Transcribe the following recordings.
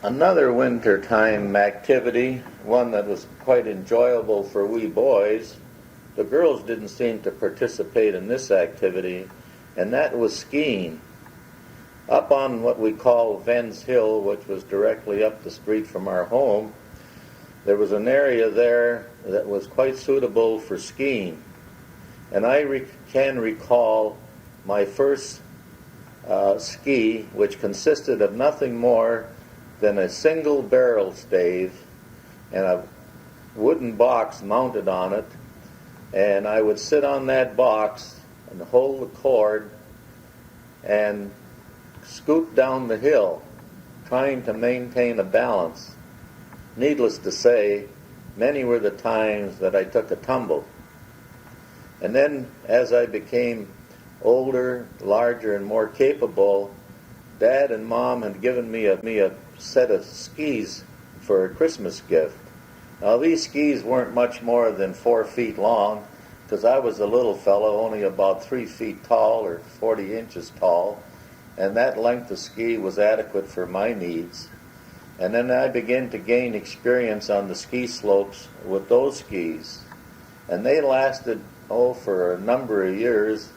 Another wintertime activity, one that was quite enjoyable for we boys, the girls didn't seem to participate in this activity, and that was skiing. Up on what we call Venn's Hill, which was directly up the street from our home, there was an area there that was quite suitable for skiing. And I can recall my first ski, which consisted of nothing more than a single barrel stave and a wooden box mounted on it, and I would sit on that box and hold the cord and scoot down the hill, trying to maintain a balance. Needless to say, many were the times that I took a tumble. And then, as I became older, larger, and more capable, Dad and Mom had given me a set of skis for a Christmas gift. Now, these skis weren't much more than 4 feet long, because I was a little fellow, only about 3 feet tall or 40 inches tall, and that length of ski was adequate for my needs. And then I began to gain experience on the ski slopes with those skis. And they lasted, for a number of years,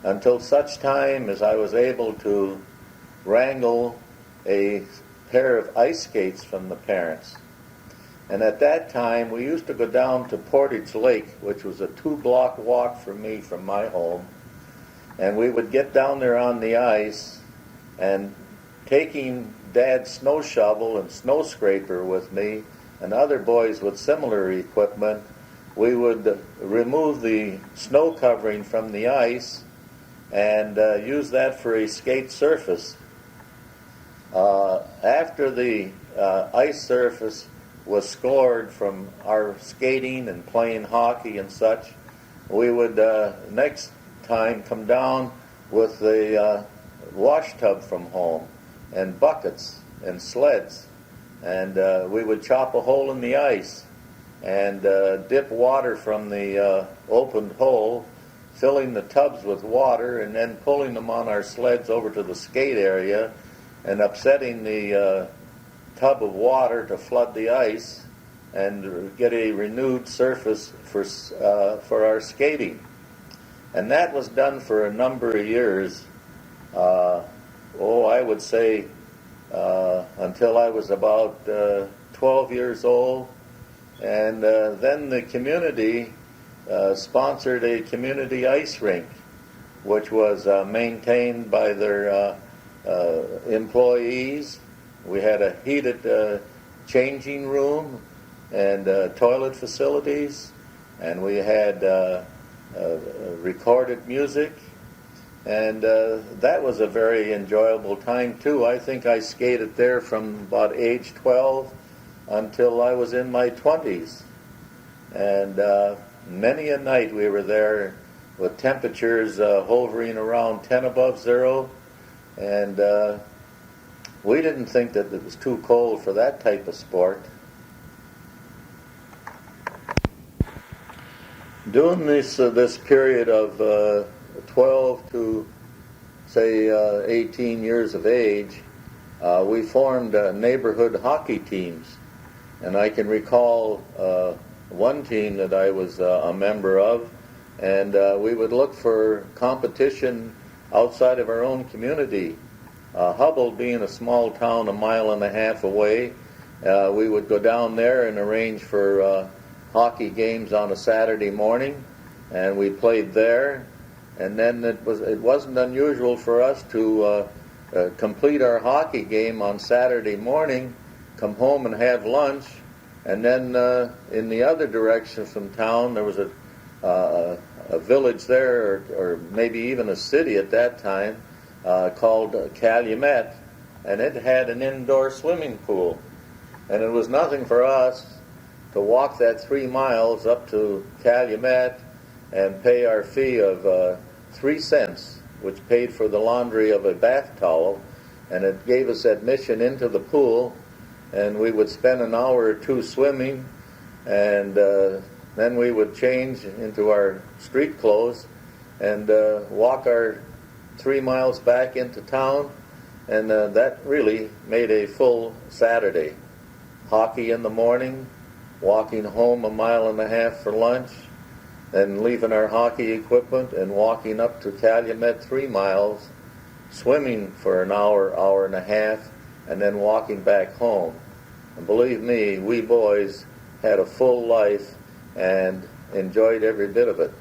until such time as I was able to wrangle a pair of ice skates from the parents. And at that time, we used to go down to Portage Lake, which was a 2-block walk for me from my home. And we would get down there on the ice, and taking Dad's snow shovel and snow scraper with me, and other boys with similar equipment, we would remove the snow covering from the ice and use that for a skate surface. After the ice surface was scored from our skating and playing hockey and such, we would next time come down with the wash tub from home and buckets and sleds, and we would chop a hole in the ice and dip water from the opened hole, filling the tubs with water, and then pulling them on our sleds over to the skate area and upsetting the tub of water to flood the ice and get a renewed surface for our skating. And that was done for a number of years. I would say until I was about 12 years old. And then the community sponsored a community ice rink, which was maintained by their employees. We had a heated changing room and toilet facilities, and we had recorded music, and that was a very enjoyable time too. I think I skated there from about age 12 until I was in my 20s, and many a night we were there with temperatures hovering around 10 above zero, and we didn't think that it was too cold for that type of sport. During this period of 12 to, say, 18 years of age, we formed neighborhood hockey teams. And I can recall one team that I was a member of, and we would look for competition outside of our own community. Hubbell being a small town a mile and a half away, we would go down there and arrange for hockey games on a Saturday morning, and we played there. And then it wasn't unusual for us to complete our hockey game on Saturday morning, come home and have lunch, and then in the other direction from town there was a village there, or maybe even a city at that time, called Calumet, and it had an indoor swimming pool. And it was nothing for us to walk that 3 miles up to Calumet and pay our fee of 3 cents, which paid for the laundry of a bath towel, and it gave us admission into the pool, and we would spend an hour or two swimming, and then we would change into our street clothes and walk our 3 miles back into town and that really made a full Saturday. Hockey in the morning, walking home 1.5 miles for lunch, then leaving our hockey equipment and walking up to Calumet 3 miles, swimming for an hour, hour and a half, and then walking back home. And believe me, we boys had a full life and enjoyed every bit of it.